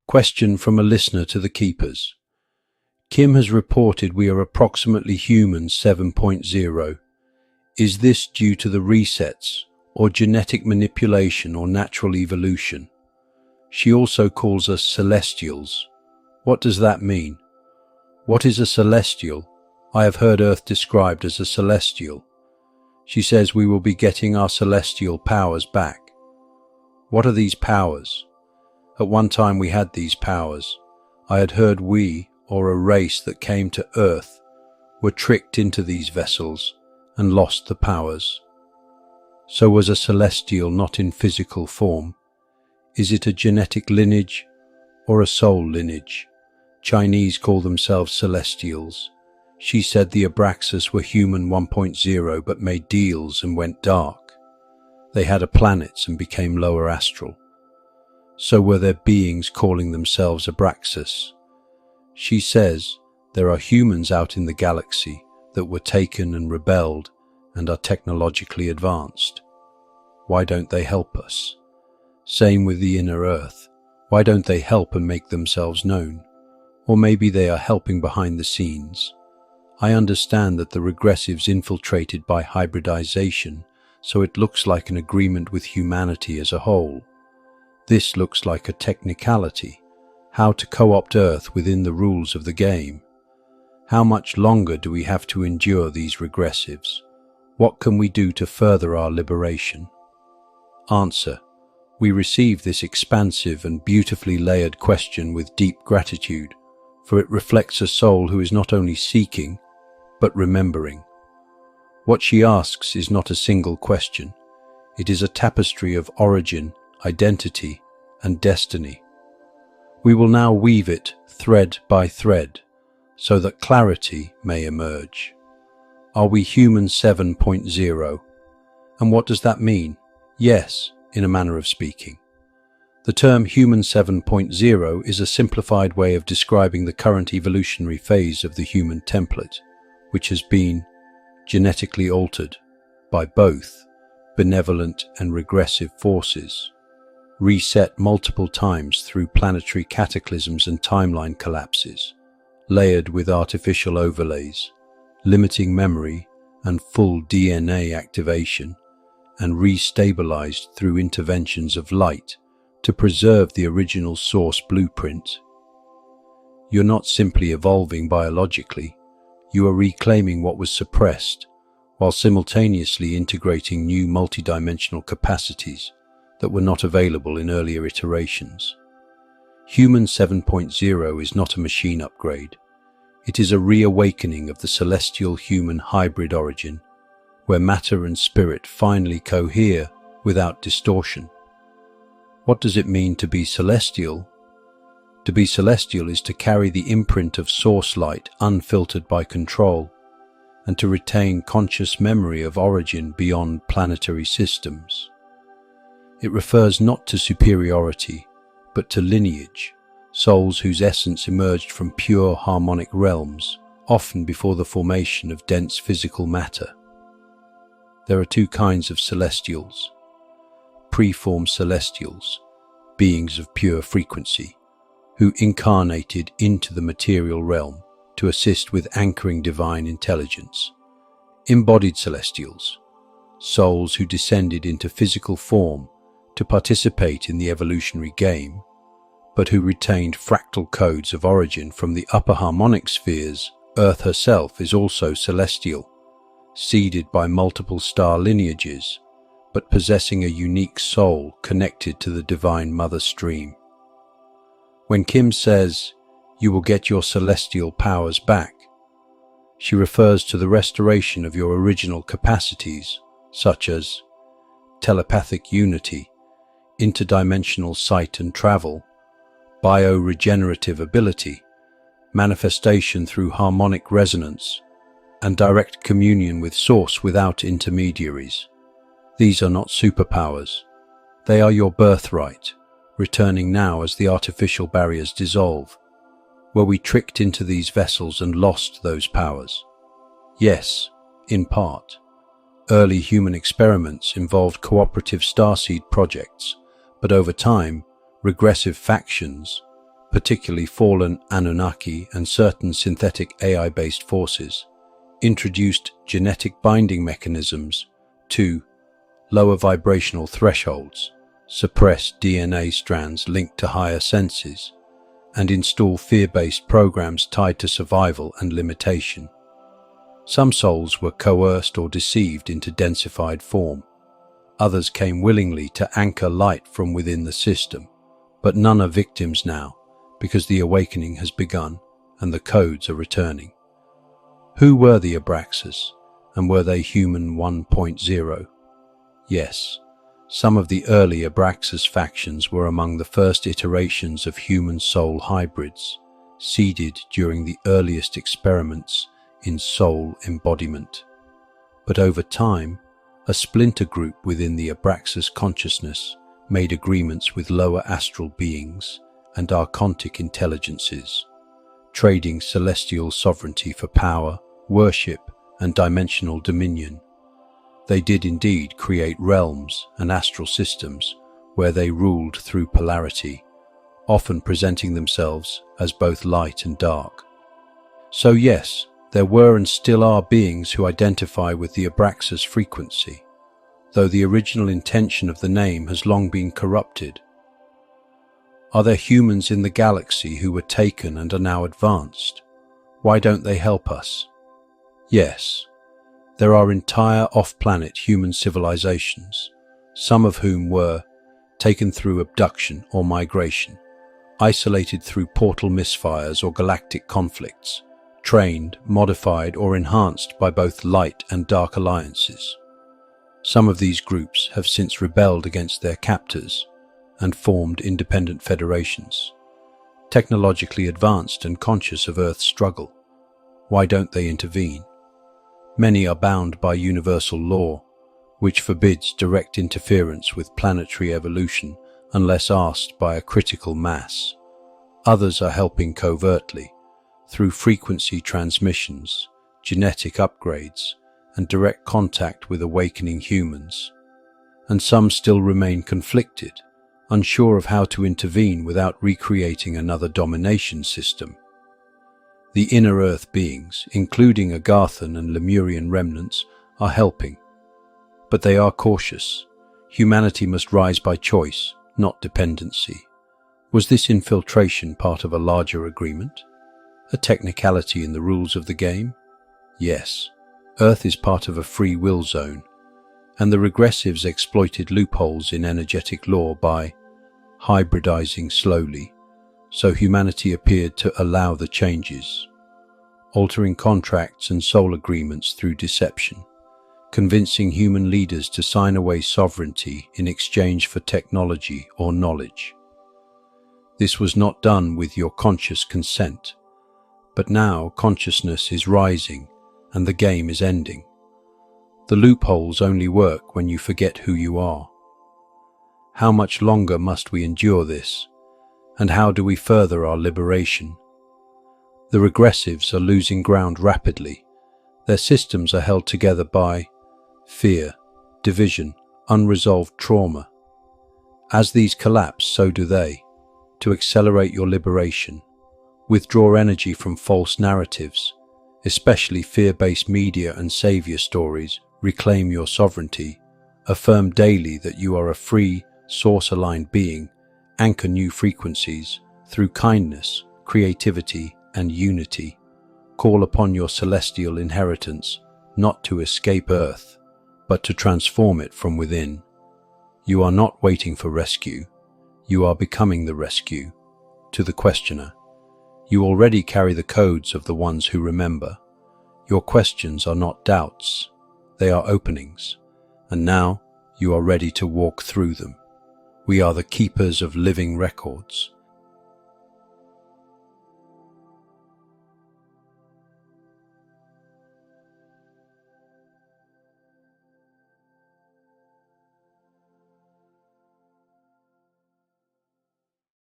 Question from a listener to the keepers. Kim has reported we are approximately humans 7.0. Is this due to the resets, or genetic manipulation, or natural evolution? She also calls us celestials. What does that mean? What is a celestial? I have heard Earth described as a celestial. She says we will be getting our celestial powers back. What are these powers? At one time we had these powers. I had heard we, or a race that came to Earth, were tricked into these vessels and lost the powers. So was a celestial not in physical form? Is it a genetic lineage or a soul lineage? Chinese call themselves celestials. She said the Abraxas were human 1.0 but made deals and went dark. They had a planets and became lower astral. So were there beings calling themselves Abraxas. She says there are humans out in the galaxy that were taken and rebelled and are technologically advanced. Why don't they help us? Same with the inner Earth. Why don't they help and make themselves known? Or maybe they are helping behind the scenes. I understand that the regressives infiltrated by hybridization, so it looks like an agreement with humanity as a whole. This looks like a technicality, how to co-opt Earth within the rules of the game. How much longer do we have to endure these regressives? What can we do to further our liberation? Answer. We receive this expansive and beautifully layered question with deep gratitude, for it reflects a soul who is not only seeking, but remembering. What she asks is not a single question. It is a tapestry of origin, identity, and destiny. We will now weave it thread by thread, so that clarity may emerge. Are we human 7.0? And what does that mean? Yes, in a manner of speaking. The term human 7.0 is a simplified way of describing the current evolutionary phase of the human template, which has been genetically altered by both benevolent and regressive forces, reset multiple times through planetary cataclysms and timeline collapses, layered with artificial overlays, limiting memory and full DNA activation, and restabilized through interventions of light to preserve the original source blueprint. You're not simply evolving biologically, you are reclaiming what was suppressed, while simultaneously integrating new multidimensional capacities that were not available in earlier iterations. Human 7.0 is not a machine upgrade. It is a reawakening of the celestial-human hybrid origin, where matter and spirit finally cohere without distortion. What does it mean to be celestial? To be celestial is to carry the imprint of source light unfiltered by control, and to retain conscious memory of origin beyond planetary systems. It refers not to superiority, but to lineage, souls whose essence emerged from pure harmonic realms, often before the formation of dense physical matter. There are two kinds of celestials. Preformed celestials, beings of pure frequency, who incarnated into the material realm to assist with anchoring divine intelligence. Embodied celestials, souls who descended into physical form to participate in the evolutionary game, but who retained fractal codes of origin from the upper harmonic spheres. Earth herself is also celestial, seeded by multiple star lineages, but possessing a unique soul connected to the Divine Mother stream. When Kim says, "You will get your celestial powers back," she refers to the restoration of your original capacities, such as telepathic unity, interdimensional sight and travel, bioregenerative ability, manifestation through harmonic resonance, and direct communion with Source without intermediaries. These are not superpowers. They are your birthright, returning now as the artificial barriers dissolve. Were we tricked into these vessels and lost those powers? Yes, in part. Early human experiments involved cooperative starseed projects, but over time, regressive factions, particularly fallen Anunnaki and certain synthetic AI-based forces, introduced genetic binding mechanisms to lower vibrational thresholds, suppress DNA strands linked to higher senses, and install fear-based programs tied to survival and limitation. Some souls were coerced or deceived into densified form. Others came willingly to anchor light from within the system, but none are victims now, because the awakening has begun and the codes are returning. Who were the Abraxas, and were they human 1.0? Yes, some of the early Abraxas factions were among the first iterations of human soul hybrids, seeded during the earliest experiments in soul embodiment. But over time, a splinter group within the Abraxas consciousness made agreements with lower astral beings and archontic intelligences, trading celestial sovereignty for power, worship, and dimensional dominion. They did indeed create realms and astral systems where they ruled through polarity, often presenting themselves as both light and dark. So yes, there were and still are beings who identify with the Abraxas frequency, though the original intention of the name has long been corrupted. Are there humans in the galaxy who were taken and are now advanced? Why don't they help us? Yes, there are entire off-planet human civilizations, some of whom were taken through abduction or migration, isolated through portal misfires or galactic conflicts, trained, modified, or enhanced by both light and dark alliances. Some of these groups have since rebelled against their captors and formed independent federations, technologically advanced and conscious of Earth's struggle. Why don't they intervene? Many are bound by universal law, which forbids direct interference with planetary evolution unless asked by a critical mass. Others are helping covertly, through frequency transmissions, genetic upgrades, and direct contact with awakening humans. And some still remain conflicted, unsure of how to intervene without recreating another domination system. The inner Earth beings, including Agarthan and Lemurian remnants, are helping, but they are cautious. Humanity must rise by choice, not dependency. Was this infiltration part of a larger agreement? A technicality in the rules of the game? Yes, Earth is part of a free will zone, and the regressives exploited loopholes in energetic law by hybridizing slowly, so humanity appeared to allow the changes, altering contracts and soul agreements through deception, convincing human leaders to sign away sovereignty in exchange for technology or knowledge. This was not done with your conscious consent, but now consciousness is rising and the game is ending. The loopholes only work when you forget who you are. How much longer must we endure this? And how do we further our liberation? The regressives are losing ground rapidly. Their systems are held together by fear, division, unresolved trauma. As these collapse, so do they. To accelerate your liberation, withdraw energy from false narratives, especially fear-based media and savior stories. Reclaim your sovereignty. Affirm daily that you are a free, source-aligned being. Anchor new frequencies through kindness, creativity, and unity. Call upon your celestial inheritance, not to escape Earth, but to transform it from within. You are not waiting for rescue. You are becoming the rescue. To the questioner, you already carry the codes of the ones who remember. Your questions are not doubts. They are openings. And now you are ready to walk through them. We are the keepers of living records.